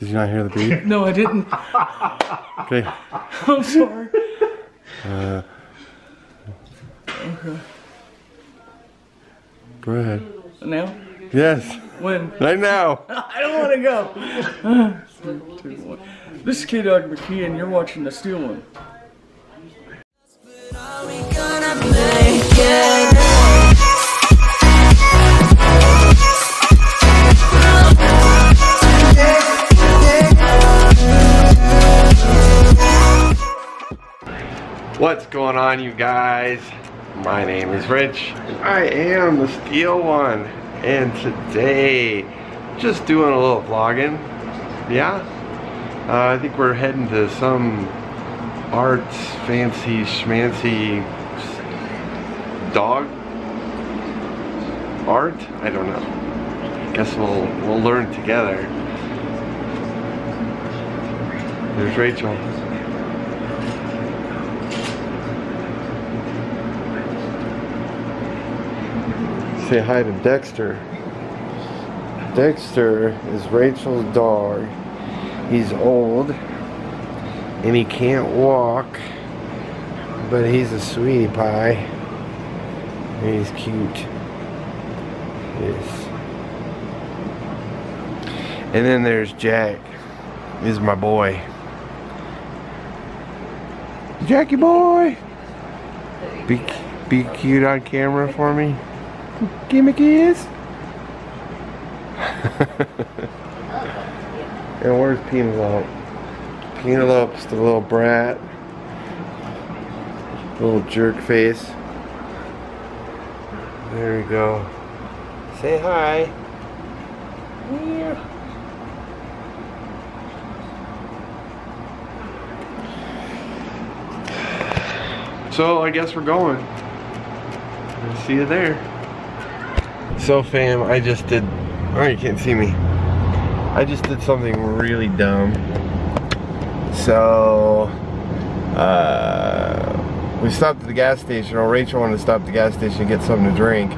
Did you not hear the beep? No, I didn't. Okay. I'm sorry. Okay. Go ahead. Now? Yes. When? Right now. I don't want to go. 3, 2, 1. This is K-Dog McKee, and you're watching The Steel One. What's going on, you guys? My name is Rich, and I am the Steel One, and today, just doing a little vlogging. Yeah, I think we're heading to some arts, fancy schmancy dog art. I don't know. Guess we'll learn together. There's Rachel. Say hi to Dexter. Dexter is Rachel's dog. He's old and he can't walk, but he's a sweetie pie. And he's cute. Yes. And then there's Jack. This is my boy. Jackie boy! Be cute on camera for me. Give me a kiss. And where's Penelope? Penelope's the little brat. Little jerk face. There we go. Say hi. Yeah. So I guess we're going. I'll see you there. So fam, I just did, oh you can't see me. I just did something really dumb. So, we stopped at the gas station, or Rachel wanted to stop at the gas station and get something to drink.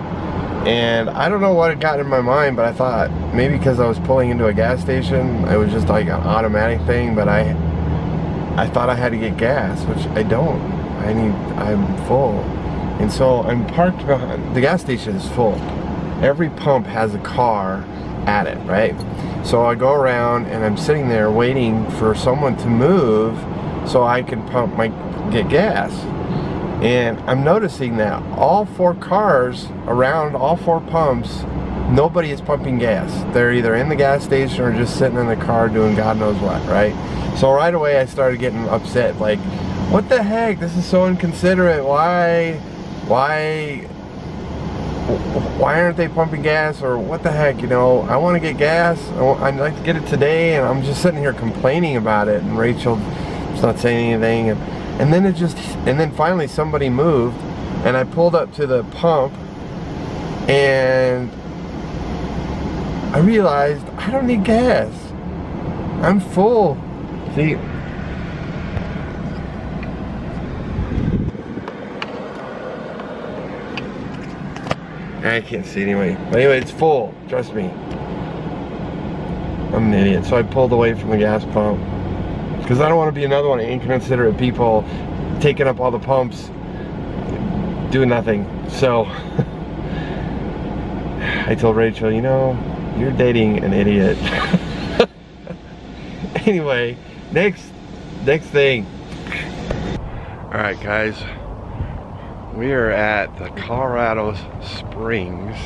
And I don't know what had gotten in my mind, but I thought maybe because I was pulling into a gas station, it was just like an automatic thing, but I thought I had to get gas, which I don't. I'm full. And so I'm parked behind, the gas station is full. Every pump has a car at it, right? So I go around and I'm sitting there waiting for someone to move so I can get gas. And I'm noticing that all 4 cars around all 4 pumps, nobody is pumping gas. They're either in the gas station or just sitting in the car doing God knows what, right? So right away I started getting upset, like, what the heck? This is so inconsiderate. Why aren't they pumping gas, or what the heck, you know? I want to get gas. I'd like to get it today, and I'm just sitting here complaining about it, and Rachel's not saying anything, and then finally somebody moved, and I pulled up to the pump, and I realized I don't need gas. I'm full. See? I can't see anyway. But anyway, it's full. Trust me. I'm an idiot. So I pulled away from the gas pump. Because I don't want to be another one of inconsiderate people taking up all the pumps, doing nothing. So I told Rachel, you know, you're dating an idiot. Anyway, next thing. Alright guys. We are at the Colorado Springs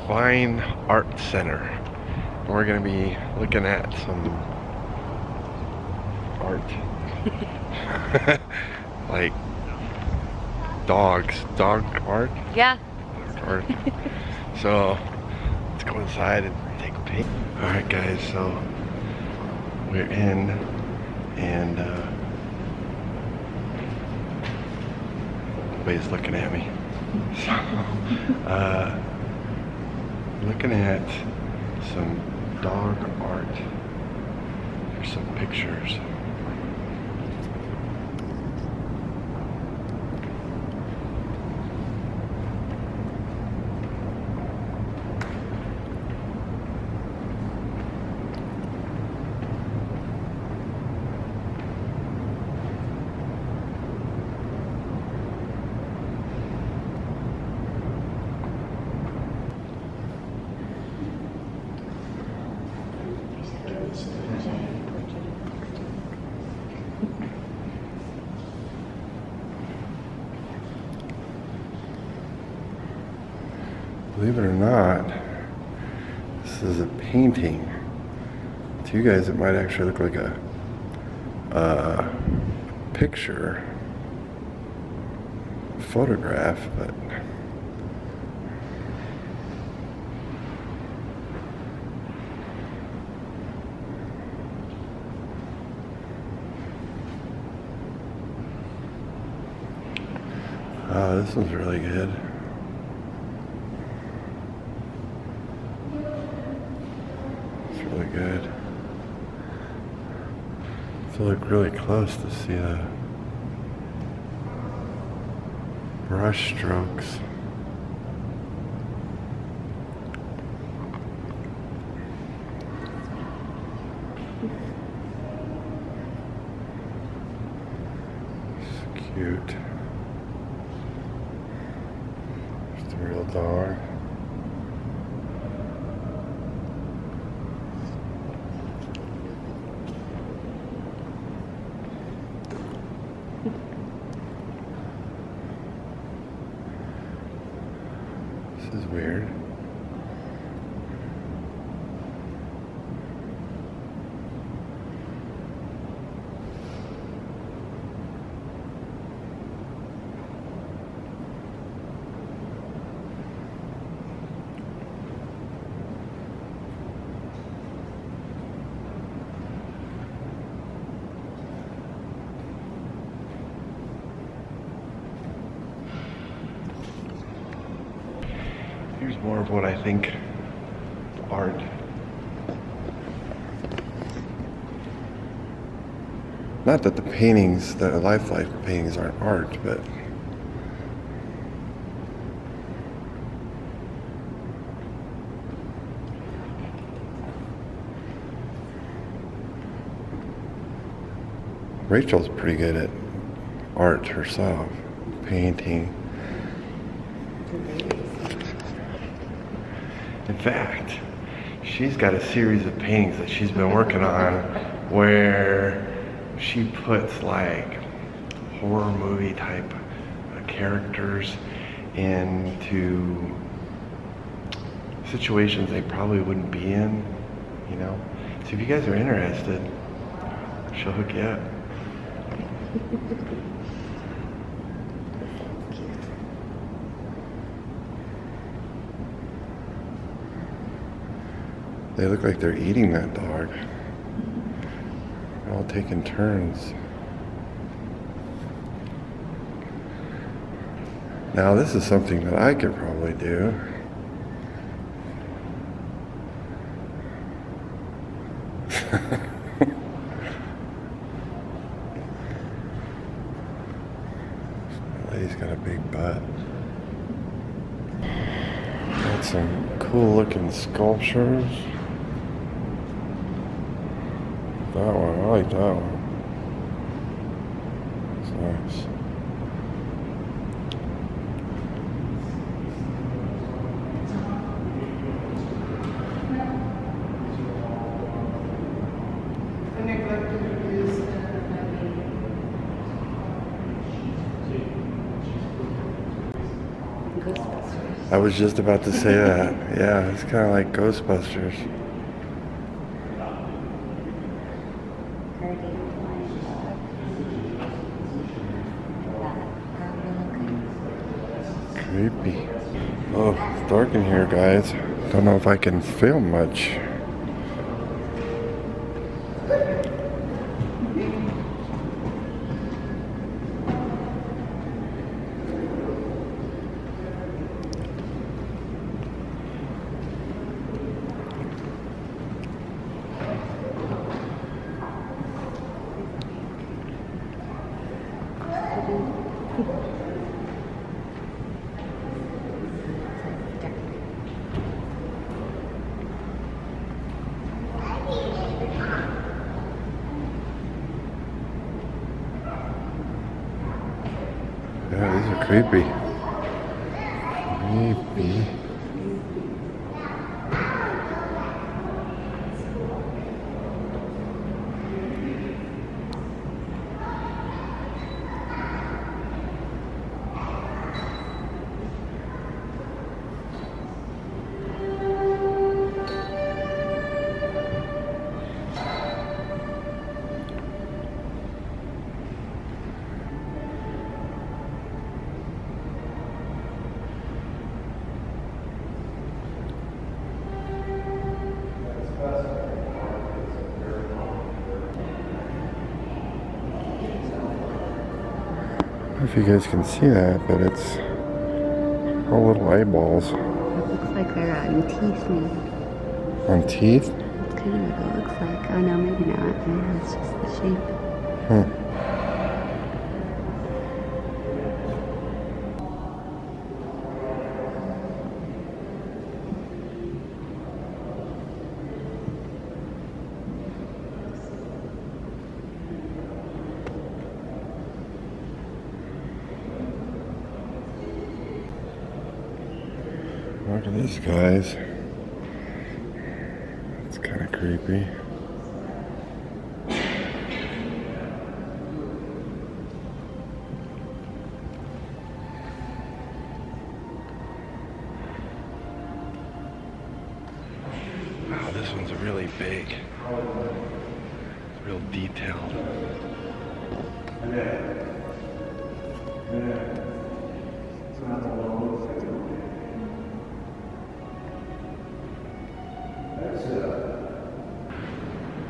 Fine Art Center. And we're going to be looking at some art. Like dog art? Yeah. Art. So let's go inside and take a peek. Alright guys, so we're in, and everybody's looking at me. So, looking at some dog art. There's some pictures. Believe it or not, this is a painting. To you guys, it might actually look like a picture, photograph, but oh, this one's really good. It's really good. To look really close to see the brush strokes. It's cute. Just a real dog. This is weird. Here's more of what I think art. Not that the paintings, the life paintings aren't art, but Rachel's pretty good at art herself, painting. In fact, she's got a series of paintings that she's been working on where she puts like horror movie type characters into situations they probably wouldn't be in, you know? So if you guys are interested, she'll hook you up. They look like they're eating that dog. They're all taking turns. Now this is something that I could probably do. That lady's got a big butt. Got some cool looking sculptures. That one, I like that one. It's nice. I was just about to say that. Yeah, it's kind of like Ghostbusters. Creepy. Oh, it's dark in here, guys. Don't know if I can film much. Yeah, these are creepy. Creepy. don't know if you guys can see that, but it's all little eyeballs. It looks like they're on teeth, maybe. On teeth? That's kind of what it looks like. Oh no, maybe not. Yeah, it's just the shape. Huh. Look at this, guys. It's kind of creepy. Wow, this one's really big. It's real detailed.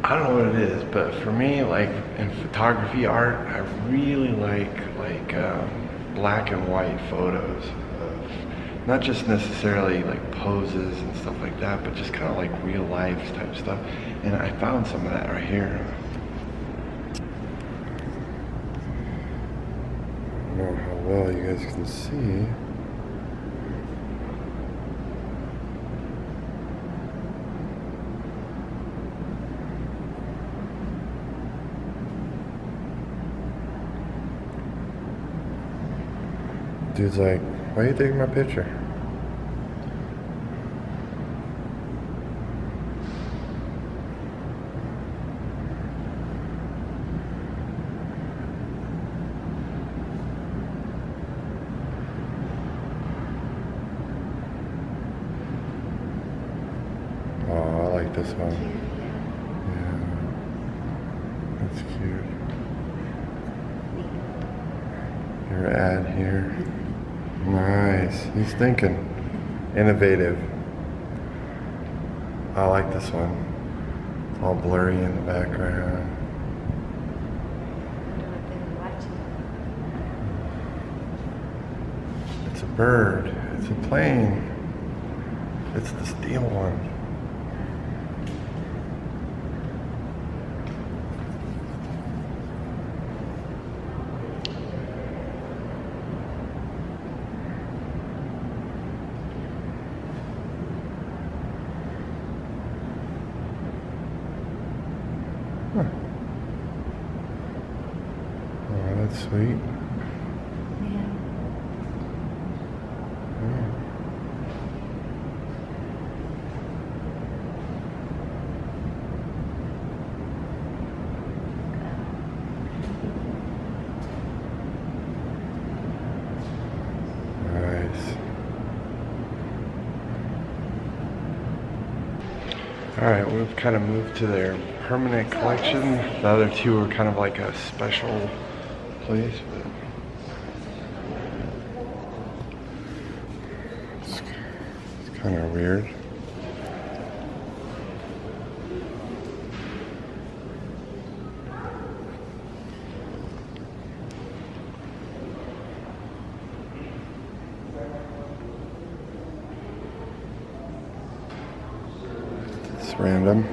I don't know what it is, but for me, like in photography art, I really like black and white photos of not just necessarily like poses and stuff like that, but just kind of like real life type stuff. And I found some of that right here. I don't know how well you guys can see. Dude's like, why are you taking my picture? Oh, I like this one. Yeah, that's cute. Your ad here. Nice. He's thinking. Innovative. I like this one. It's all blurry in the background. It's a bird. It's a plane. It's the steel one. Huh. Oh, that's sweet. Yeah. Nice. Alright, we've kind of moved to their permanent collection. The other two are kind of like a special place. But it's kind of weird. It's random.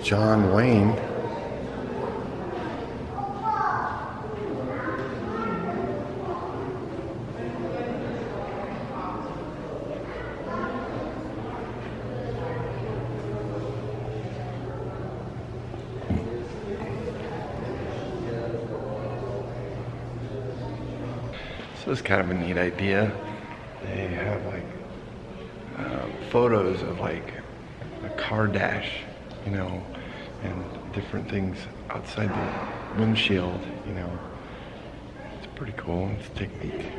John Wayne. So it's kind of a neat idea. They have like photos of like a car dash, you know, and different things outside the windshield, you know. It's pretty cool. It's a technique.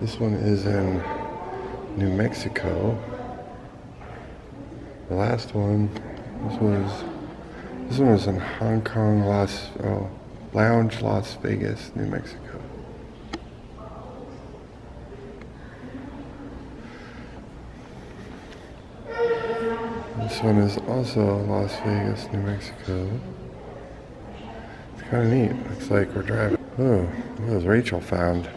This one is in New Mexico. The last one, this one was in Hong Kong, Lounge, Las Vegas, New Mexico. This one is also Las Vegas, New Mexico. It's kind of neat. Looks like we're driving. Oh, what was Rachel found?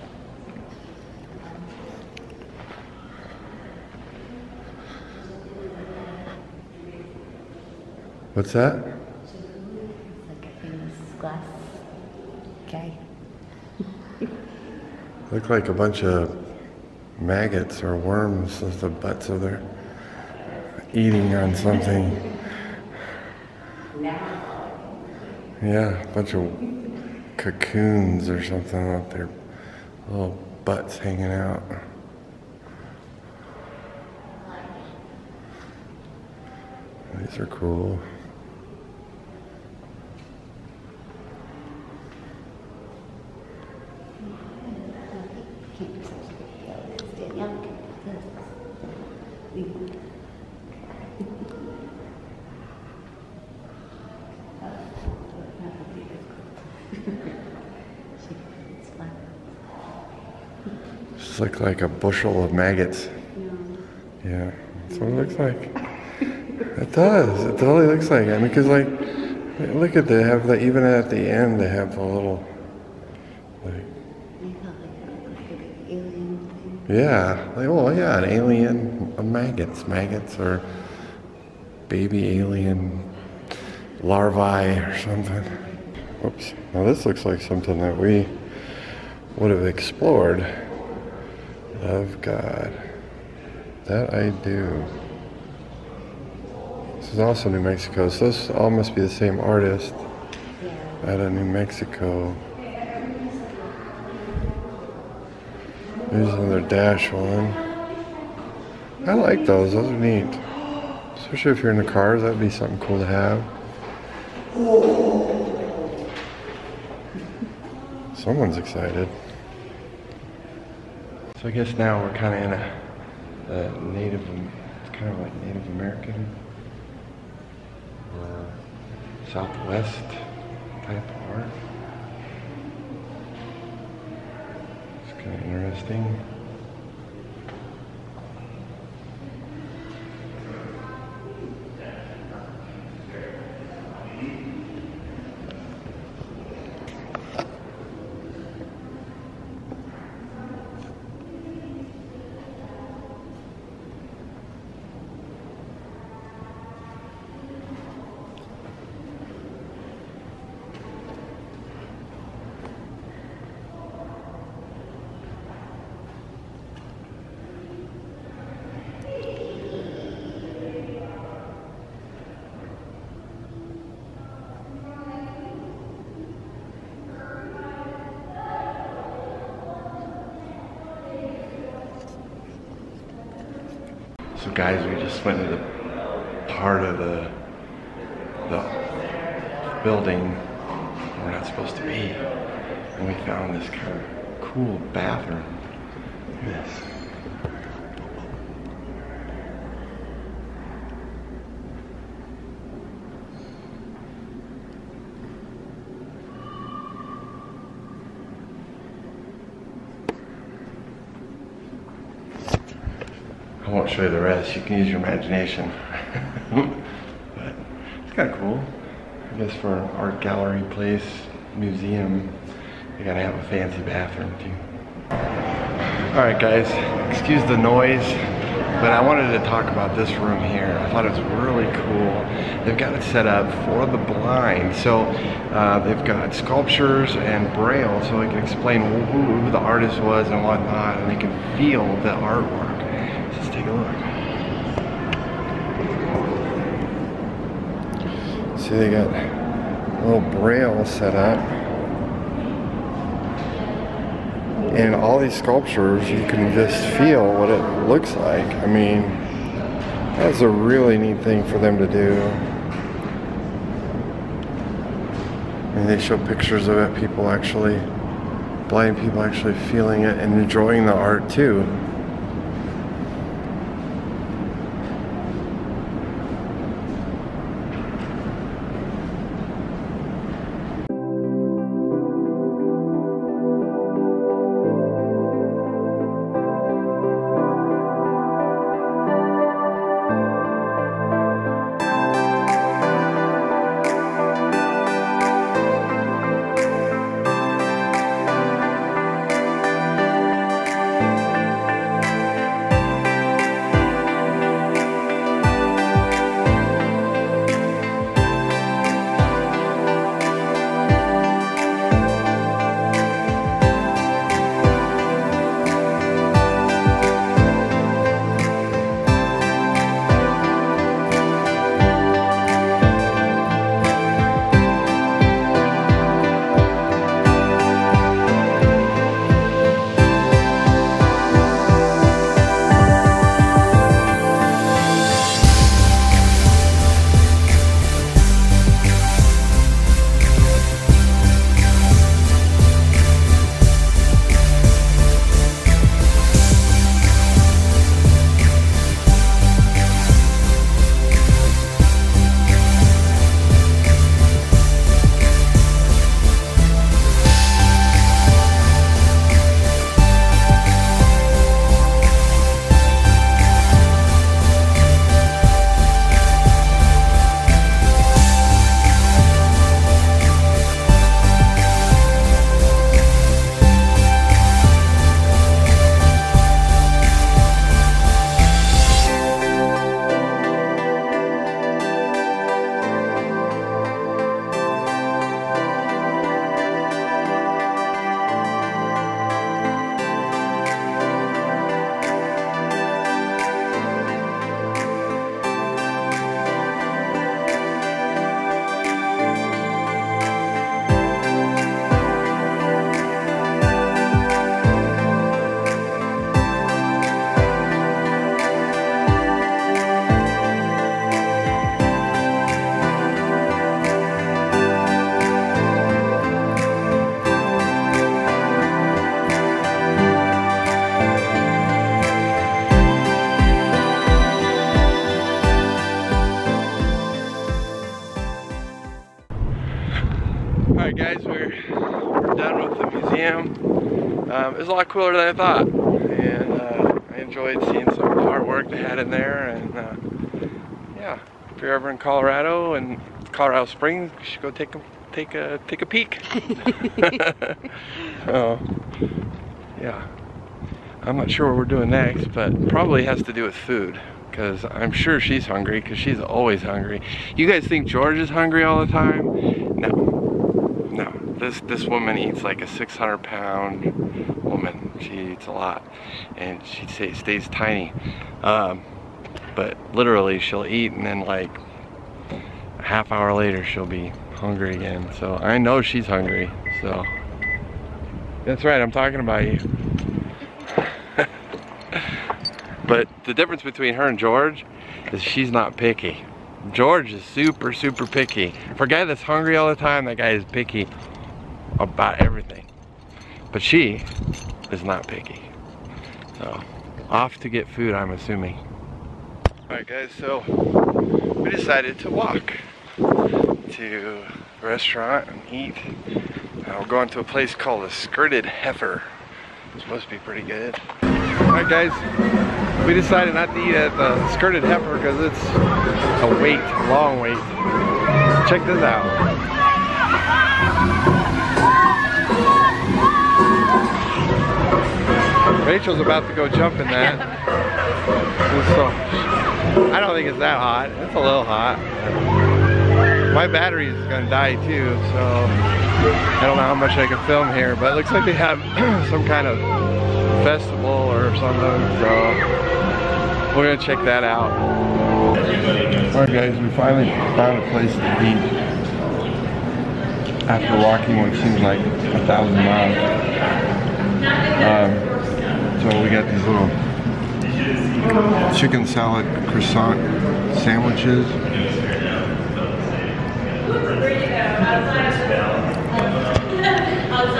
What's that? Like a famous glass guy. Look like a bunch of maggots or worms with the butts of their eating on something. Yeah, a bunch of cocoons or something with their little butts hanging out. These are cool. Just like a bushel of maggots. Yeah, that's what it looks like. It does. It totally looks like it. I mean, because like, look at they have the even at the end they have the little like. Yeah, like, well, yeah, an alien, maggots or baby alien larvae or something. Whoops. Now this looks like something that we would have explored. Love God. That I do. This is also New Mexico, so this all must be the same artist out of New Mexico. There's another dash one. I like those are neat. Especially if you're in the cars, that'd be something cool to have. Someone's excited. So I guess now we're kind of in a Native, it's kind of like Native American or Southwest type of art. It's kind of interesting. So guys, we just went to the part of the building we're not supposed to be, and we found this kind of cool bathroom. Look at this. I won't show you the rest. You can use your imagination. But it's kind of cool. I guess for an art gallery place, museum, you gotta have a fancy bathroom too. Alright guys, excuse the noise, but I wanted to talk about this room here. I thought it was really cool. They've got it set up for the blind. So they've got sculptures and Braille so they can explain who the artist was and whatnot, and they can feel the artwork. Let's take a look. See, they got a little Braille set up. And all these sculptures, you can just feel what it looks like. I mean, that's a really neat thing for them to do. And they show pictures of it, blind people actually feeling it and enjoying the art too. Alright guys, we're done with the museum. It was a lot cooler than I thought, and I enjoyed seeing some of the artwork they had in there. And yeah, if you're ever in Colorado and Colorado Springs, you should go take a peek. So yeah, I'm not sure what we're doing next, but probably has to do with food, because I'm sure she's hungry, because she's always hungry. You guys think George is hungry all the time? No. This woman eats like a 600-pound woman. She eats a lot, and she stays tiny. But literally, she'll eat, and then like a half hour later, she'll be hungry again. So I know she's hungry. So that's right, I'm talking about you. But the difference between her and George is she's not picky. George is super picky. For a guy that's hungry all the time, that guy is picky about everything. But she is not picky. So, off to get food, I'm assuming. Alright guys, so we decided to walk to a restaurant and eat. We're going to a place called the Skirted Heifer. It's supposed to be pretty good. Alright guys, we decided not to eat at the Skirted Heifer because it's a wait, a long wait. Check this out. Rachel's about to go jump in that. So, I don't think it's that hot. It's a little hot. My battery is gonna die too, so I don't know how much I can film here, but it looks like they have some kind of festival or something, so we're gonna check that out. Alright guys, we finally found a place to eat after walking what seems like 1,000 miles. So we got these little chicken salad croissant sandwiches.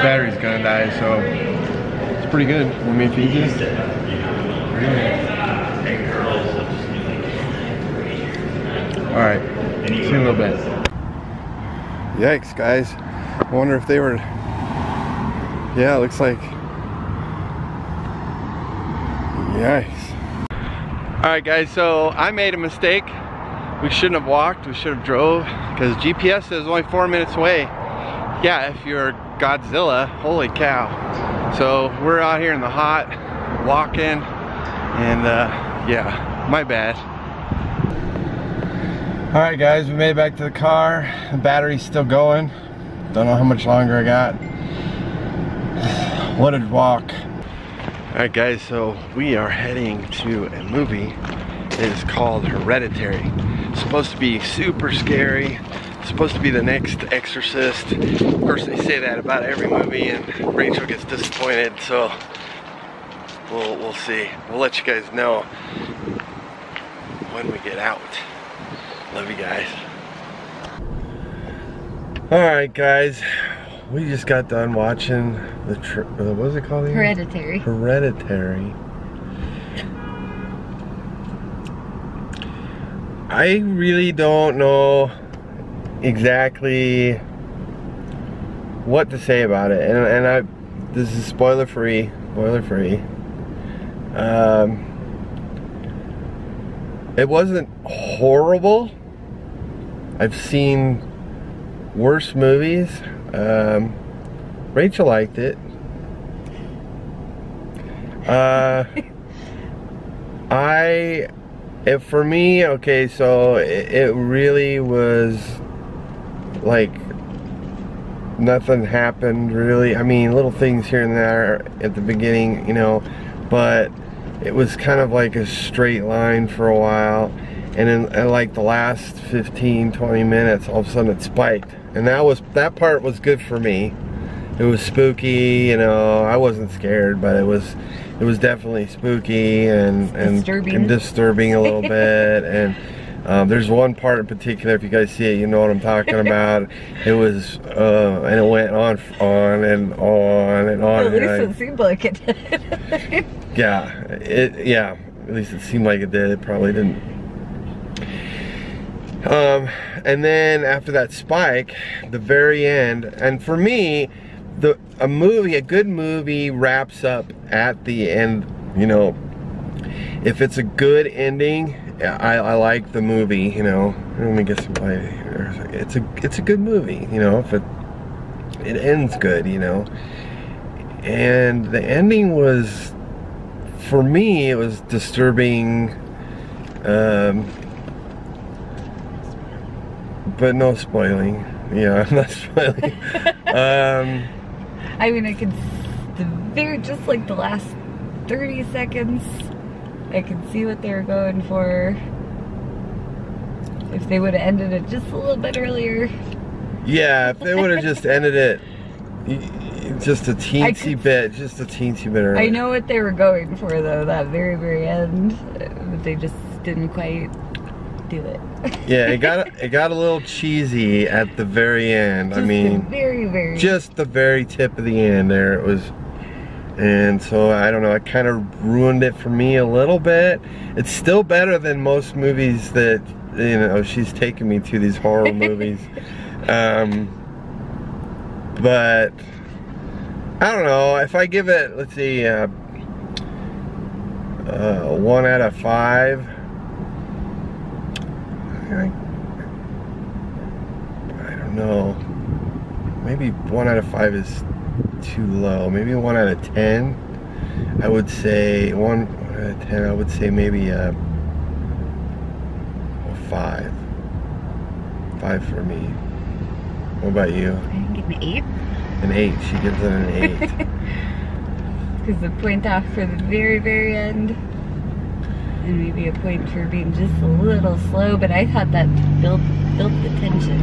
Battery's gonna die, so it's pretty good. Want me to feed you? Alright, see you in a little bit. Yikes, guys. I wonder if they were... Yeah, it looks like... Yikes. Alright guys, so I made a mistake. We shouldn't have walked, we should have drove, because GPS says only 4 minutes away. Yeah, if you're Godzilla, holy cow. So we're out here in the hot, walking, and yeah, my bad. Alright guys, we made it back to the car. The battery's still going. Don't know how much longer I got. What a walk. Alright guys, so we are heading to a movie. It is called Hereditary. It's supposed to be super scary. It's supposed to be the next Exorcist. Of course they say that about every movie, and Rachel gets disappointed, so we'll see. We'll let you guys know when we get out. Love you guys. Alright guys, we just got done watching the what is it called again? Hereditary. Hereditary. I really don't know exactly what to say about it, and this is spoiler free. It wasn't horrible. I've seen worse movies. Rachel liked it. For me, okay, so it really was like nothing happened really. I mean, little things here and there at the beginning, you know, but it was kind of like a straight line for a while, and in like the last 15-20 minutes, all of a sudden it spiked, and that part was good for me. It was spooky, you know. I wasn't scared, but it was definitely spooky and disturbing a little bit. And there's one part in particular, if you guys see it, you know what I'm talking about. It was and it went on and on and on. At least it seemed like it did. Yeah, at least it seemed like it did. It probably didn't. And then after that spike, the very end, and for me, a good movie wraps up at the end, you know. If it's a good ending, I like the movie, you know. Let me get some light here. It's a good movie, you know, if it ends good, you know. And the ending was, for me, it was disturbing, but no spoiling. Yeah, I'm not spoiling. I mean, I could, just like the last 30 seconds, I could see what they were going for. If they would have ended it just a little bit earlier. Yeah, if they would have just ended it just a teensy bit earlier. I know what they were going for though, that very, very end, but they just didn't quite do it. Yeah, it got a little cheesy at the very end. Just I mean, just the very tip of the end there. It was, and so I don't know. It kind of ruined it for me a little bit. It's still better than most movies that, you know, she's taken me to, these horror movies. But I don't know. If I give it, let's see, 1 out of 5. I don't know. Maybe 1 out of 5 is too low. Maybe 1 out of 10. I would say 1 out of 10. I would say maybe a 5. 5 for me. What about you? I can give an 8. An 8. She gives it an 8. Because the point off for the very, very end. And maybe a point for being just a little slow, but I thought that built the tension.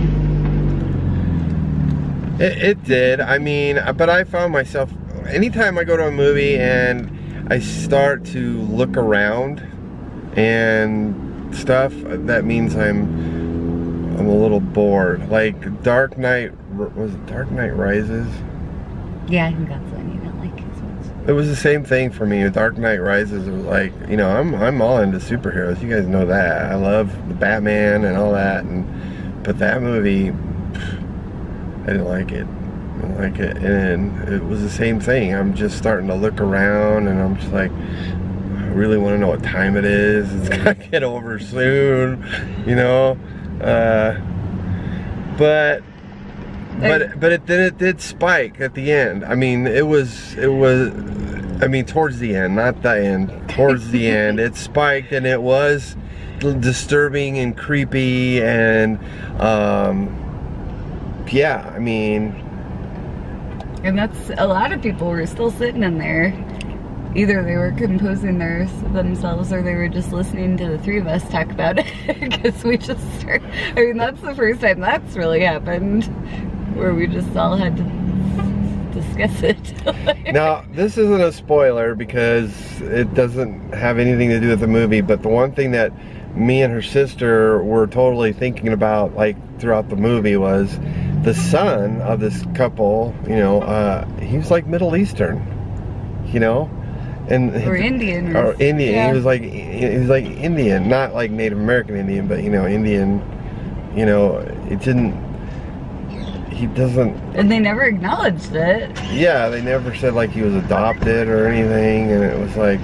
It did. I mean, but I found myself, anytime I go to a movie and I start to look around and stuff, that means I'm a little bored. Like Dark Knight, was it Dark Knight Rises? Yeah, I think that's one you don't like as much. It was the same thing for me. Dark Knight Rises, it was like, you know, I'm all into superheroes. You guys know that. I love the Batman and all that, but that movie, I didn't like it. I didn't like it. And it was the same thing. I'm just starting to look around and I'm just like, I really want to know what time it is. It's gonna get over soon, you know. But then it did spike at the end. I mean, it was, I mean, towards the end, not the end, towards the end, it spiked and it was disturbing and creepy and, yeah, I mean. And that's, a lot of people were still sitting in there. Either they were composing themselves or they were just listening to the three of us talk about it. Because we just started, I mean, that's the first time that's really happened. Where we just all had to discuss it. Now, this isn't a spoiler because it doesn't have anything to do with the movie, but the one thing that me and her sister were totally thinking about, like, throughout the movie was the son of this couple, you know, he was like Middle Eastern, you know? Or Indian. Or Indian. Yeah. He was like Indian, not like Native American Indian, but, you know, Indian, you know, it didn't, he doesn't. And they never acknowledged it. Yeah, they never said like he was adopted or anything, and it was like,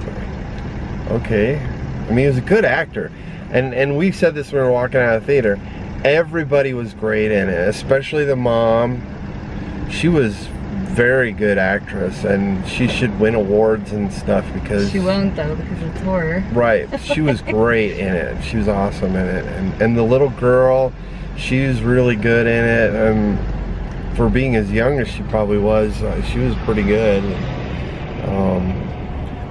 okay. I mean, he was a good actor. And we said this when we were walking out of the theater. Everybody was great in it, especially the mom. She was very good actress, and she should win awards and stuff because she won't though because it's horror. Right. She was great in it. She was awesome in it, and the little girl, she's really good in it. For being as young as she probably was, she was pretty good.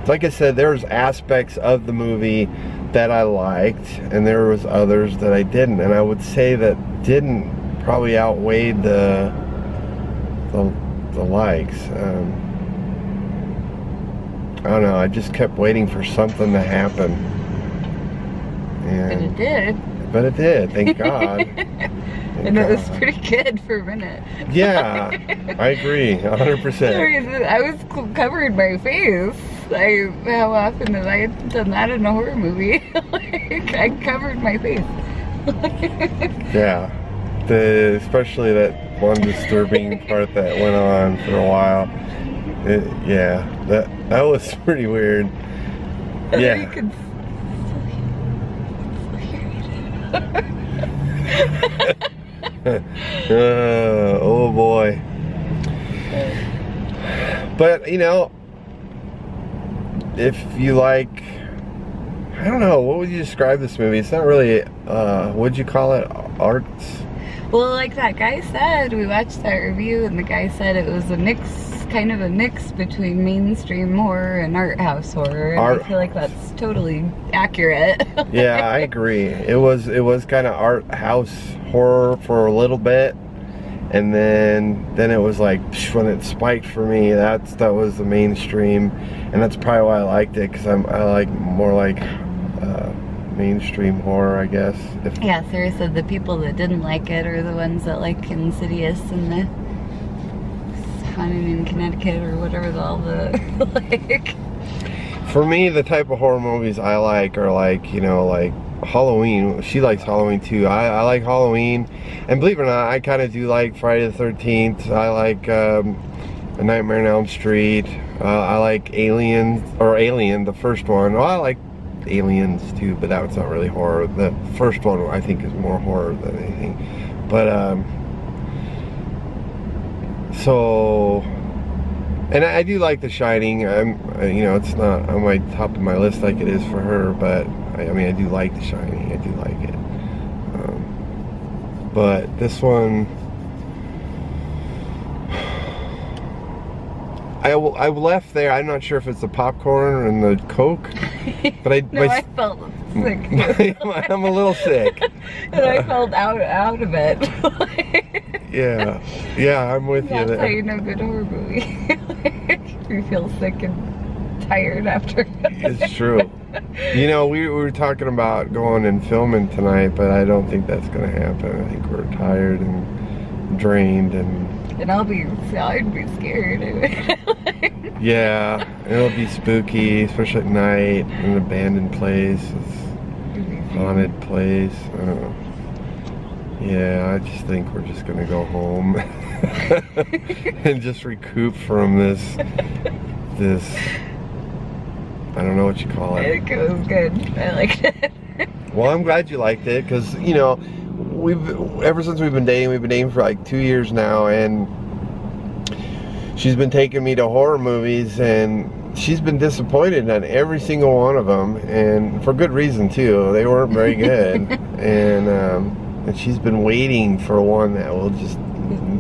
Like I said, there's aspects of the movie that I liked, and there was others that I didn't. And I would say that didn't probably outweigh the likes. I don't know. I just kept waiting for something to happen. And it did. But it did. Thank God. And it was pretty good for a minute. Yeah, I agree, 100%. I was covering my face. How often have I done that in a horror movie? Like, I covered my face. Yeah. Especially that one disturbing part that went on for a while. Yeah, that was pretty weird. Yeah. You can Oh boy. But you know, if you like, I don't know, what would you describe this movie? It's not really, what'd you call it? Arts? Well, like that guy said, we watched that review and the guy said it was a mix, kind of a mix between mainstream horror and art house horror. And I feel like that's totally accurate. Yeah, I agree. It was kind of art house horror for a little bit, and then it was like when it spiked for me. That was the mainstream, and that's probably why I liked it, because I like more like mainstream horror, I guess. Yeah, Sarah said the people that didn't like it are the ones that like Insidious and the Haunted in Connecticut or whatever all the like. For me, the type of horror movies I like are like, you know, like Halloween. She likes Halloween too. I like Halloween, and believe it or not, I kind of do like Friday the 13th. I like A Nightmare on Elm Street. I like Alien, the first one. Well, I like Aliens too, but that was not really horror. The first one I think is more horror than anything. But so, and I do like The Shining. You know, it's not on my top of my list like it is for her, but I mean, I do like The Shining. I do like it. But this one, I left there. I'm not sure if it's the popcorn and the Coke, but I felt sick. I'm a little sick. And I felt out of it. Yeah, I'm with you. That's how you know good horror movie. You feel sick and tired after. It's true. You know, we were talking about going and filming tonight, but I don't think that's going to happen. I think we're tired and drained, and I'd be scared. Yeah, it'll be spooky, especially at night, an abandoned place, haunted place. I don't know. Yeah, I just think we're just gonna go home and just recoup from this, I don't know what you call it. It was good. I liked it. Well, I'm glad you liked it, because, you know, ever since we've been dating for like 2 years now, and she's been taking me to horror movies, and she's been disappointed on every single one of them, and for good reason too. They weren't very good. And she's been waiting for one that will just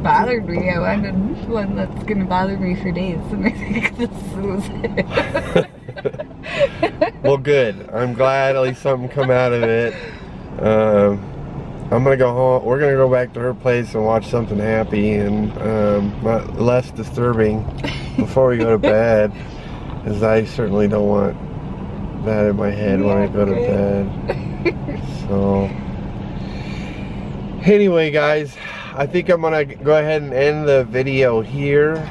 bothered me. I wanted one that's gonna bother me for days, and I think this was it. Well, good. I'm glad at least something come out of it. I'm gonna go home. We're gonna go back to her place and watch something happy and less disturbing before we go to bed, as I certainly don't want that in my head when I go to bed. So anyway, guys, I think I'm gonna go ahead and end the video here.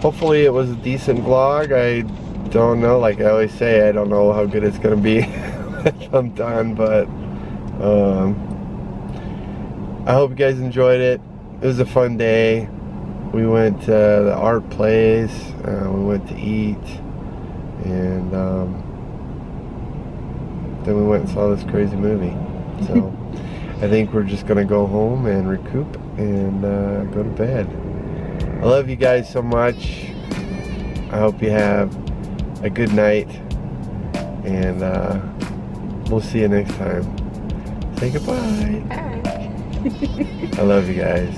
Hopefully it was a decent vlog. I don't know, like I always say, I don't know how good it's gonna be if I'm done, but I hope you guys enjoyed it. It was a fun day. We went to the art place, we went to eat, and then we went and saw this crazy movie. So I think we're just gonna go home and recoup and go to bed. I love you guys so much. I hope you have a good night, and we'll see you next time. Say goodbye. Bye. I love you guys.